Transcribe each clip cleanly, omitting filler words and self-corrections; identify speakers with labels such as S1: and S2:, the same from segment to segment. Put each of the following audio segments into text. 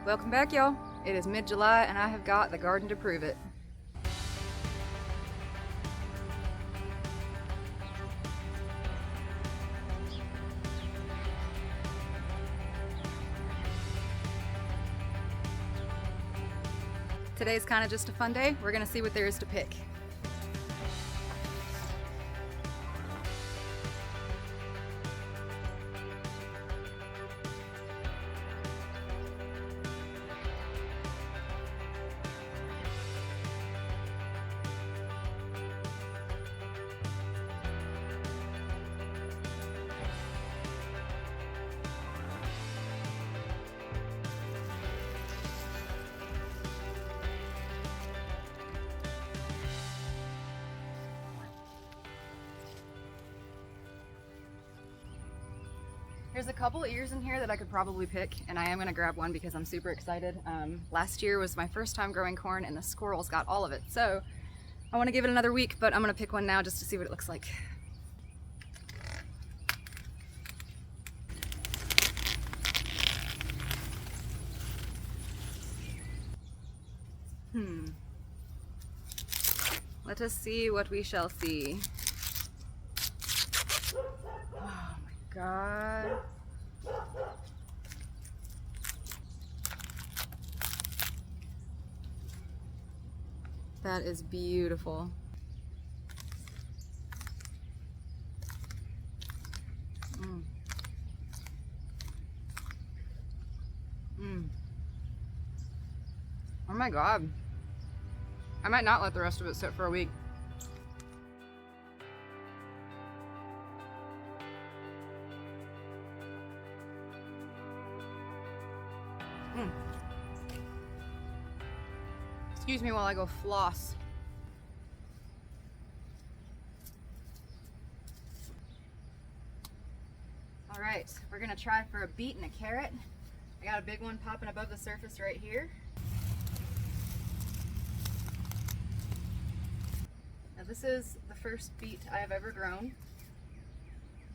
S1: Welcome back, y'all. It is mid-July and I have got the garden to prove it. Today's kind of just a fun day. We're gonna see what there is to pick. There's a couple ears in here that I could probably pick, and I am gonna grab one because I'm super excited. Last year was my first time growing corn and the squirrels got all of it. So I wanna give it another week, but I'm gonna pick one now just to see what it looks like. Let us see what we shall see. Oh my God. That is beautiful. Oh my God. I might not let the rest of it sit for a week. Excuse me while I go floss. All right, we're gonna try for a beet and a carrot. I got a big one popping above the surface right here. Now this is the first beet I have ever grown.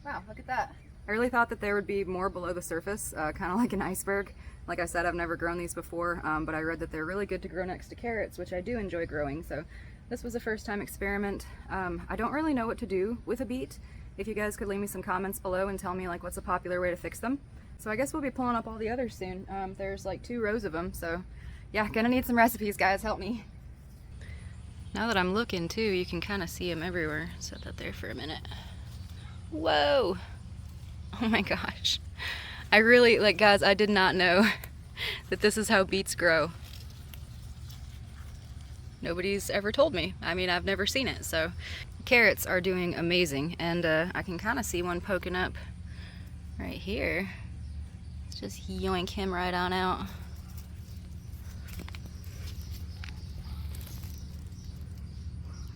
S1: Wow, look at that. I really thought that there would be more below the surface, kind of like an iceberg. Like I said, I've never grown these before, but I read that they're really good to grow next to carrots, which I do enjoy growing. So this was a first time experiment. I don't really know what to do with a beet. If you guys could leave me some comments below and tell me like what's a popular way to fix them. So I guess we'll be pulling up all the others soon. There's like 2 rows of them. So yeah, gonna need some recipes, guys, help me. Now that I'm looking too, you can kind of see them everywhere. Set that there for a minute. Whoa. Oh my gosh. I really, like, guys, I did not know that this is how beets grow. Nobody's ever told me. I mean, I've never seen it. So carrots are doing amazing, and I can kind of see one poking up right here. Let's just yoink him right on out.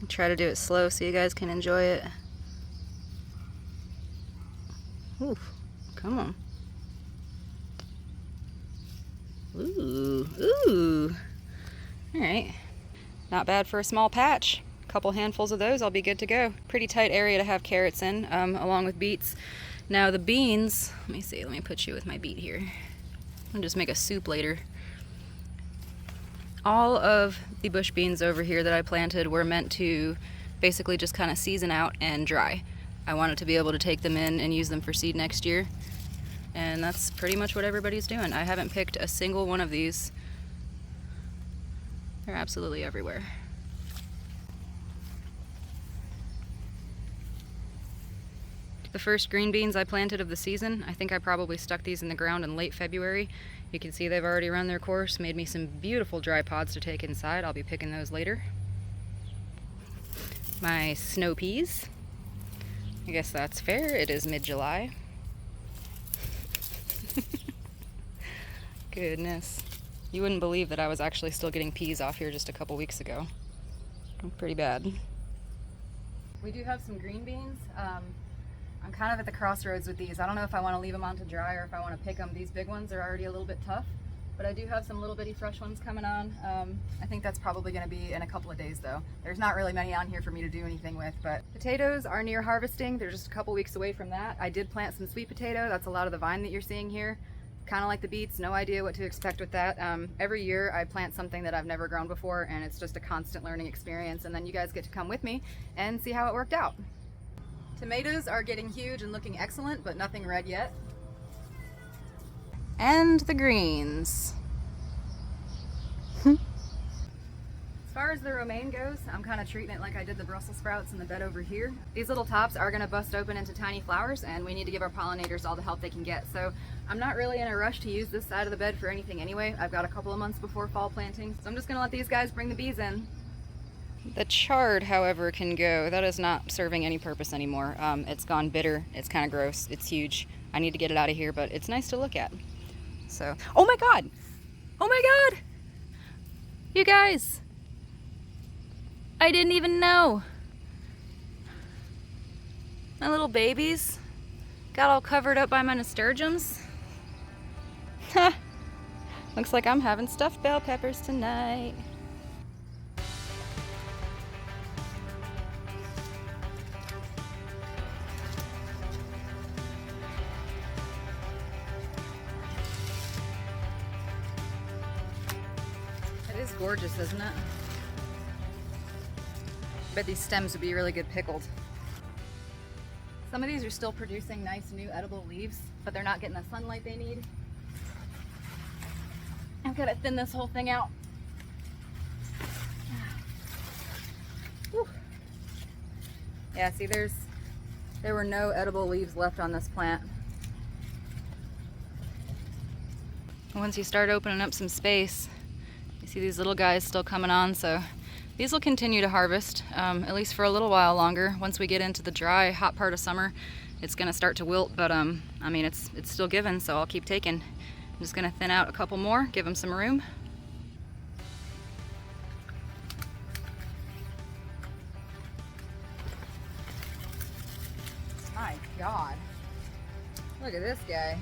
S1: I'll try to do it slow so you guys can enjoy it. Ooh, come on. Ooh, ooh. All right. Not bad for a small patch. A couple handfuls of those, I'll be good to go. Pretty tight area to have carrots in, along with beets. Now the beans, let me see, let me put you with my beet here. I'll just make a soup later. All of the bush beans over here that I planted were meant to basically just kind of season out and dry. I wanted to be able to take them in and use them for seed next year. And that's pretty much what everybody's doing. I haven't picked a single one of these. They're absolutely everywhere. The first green beans I planted of the season, I think I probably stuck these in the ground in late February. You can see they've already run their course, made me some beautiful dry pods to take inside. I'll be picking those later. My snow peas. I guess that's fair. It is mid-July. Goodness. You wouldn't believe that I was actually still getting peas off here just a couple weeks ago. Pretty bad. We do have some green beans. I'm kind of at the crossroads with these. I don't know if I want to leave them on to dry or if I want to pick them. These big ones are already a little bit tough, but I do have some little bitty fresh ones coming on. I think that's probably going to be in a couple of days though. There's not really many on here for me to do anything with, but potatoes are near harvesting. They're just a couple weeks away from that. I did plant some sweet potato. That's a lot of the vine that you're seeing here. kind of like the beets, no idea what to expect with that. Every year I plant something that I've never grown before, and it's just a constant learning experience, and then you guys get to come with me and see how it worked out. Tomatoes are getting huge and looking excellent, but nothing red yet. And the greens. As far as the romaine goes, I'm kind of treating it like I did the Brussels sprouts in the bed over here. These little tops are going to bust open into tiny flowers, and we need to give our pollinators all the help they can get. So I'm not really in a rush to use this side of the bed for anything anyway. I've got a couple of months before fall planting, so I'm just going to let these guys bring the bees in. The chard, however, can go. That is not serving any purpose anymore. It's gone bitter. It's kind of gross. It's huge. I need to get it out of here, but it's nice to look at. So, oh my God! Oh my God! You guys! I didn't even know. My little babies got all covered up by my nasturtiums. Looks like I'm having stuffed bell peppers tonight. It is gorgeous, isn't it? I bet these stems would be really good pickled. Some of these are still producing nice new edible leaves, but they're not getting the sunlight they need. I've got to thin this whole thing out. Whew. Yeah, see, there were no edible leaves left on this plant. Once you start opening up some space, you see these little guys still coming on, so these will continue to harvest, at least for a little while longer. Once we get into the dry, hot part of summer, it's gonna start to wilt, but I mean, it's still giving, so I'll keep taking. I'm just gonna thin out a couple more, give them some room. My God, look at this guy.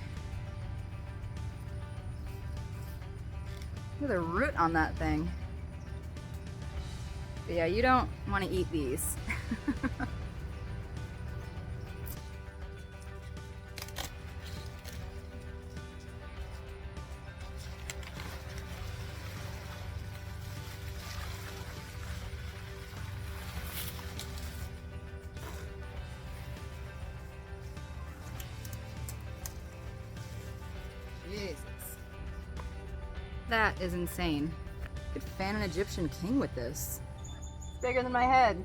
S1: Look at the root on that thing. But yeah, you don't want to eat these. Jesus. That is insane. Could fan an Egyptian king with this. Bigger than my head.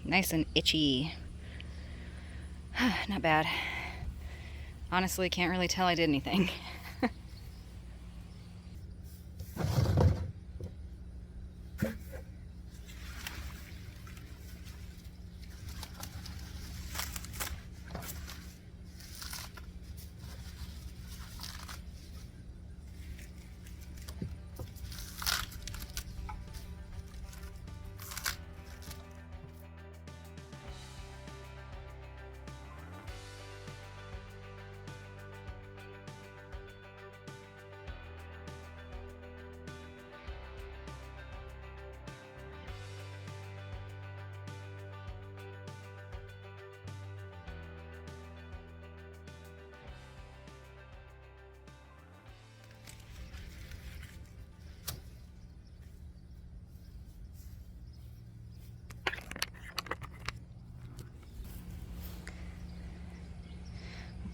S1: Nice and itchy. Not bad. Honestly, can't really tell I did anything.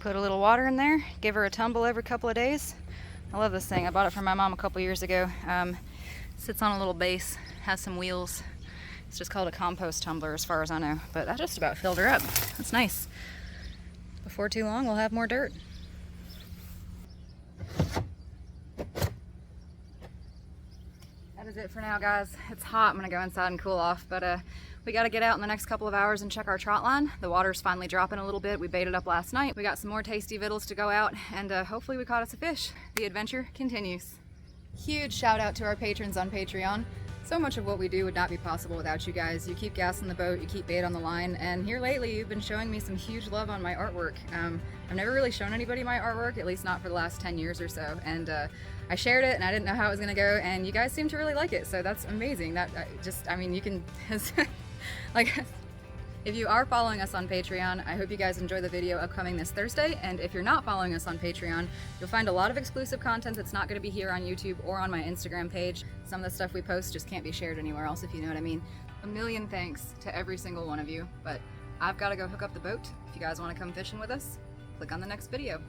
S1: Put a little water in there, give her a tumble every couple of days. I love this thing. I bought it from my mom a couple years ago. Sits on a little base, has some wheels. It's just called a compost tumbler as far as I know, but that just about filled her up. That's nice. Before too long, we'll have more dirt. That is it for now, guys. It's hot. I'm gonna go inside and cool off, but We got to get out in the next couple of hours and check our trot line. The water's finally dropping a little bit. We baited up last night. We got some more tasty vittles to go out, and hopefully we caught us a fish. The adventure continues. Huge shout out to our patrons on Patreon. So much of what we do would not be possible without you guys. You keep gas in the boat, you keep bait on the line, and here lately you've been showing me some huge love on my artwork. I've never really shown anybody my artwork, at least not for the last 10 years or so, and I shared it and I didn't know how it was gonna go, and you guys seem to really like it, so that's amazing. That I mean, you can, like, if you are following us on Patreon, I hope you guys enjoy the video upcoming this Thursday, and if you're not following us on Patreon, you'll find a lot of exclusive content that's not going to be here on YouTube or on my Instagram page. Some of the stuff we post just can't be shared anywhere else, if you know what I mean. A million thanks to every single one of you, but I've got to go hook up the boat. If you guys want to come fishing with us, click on the next video.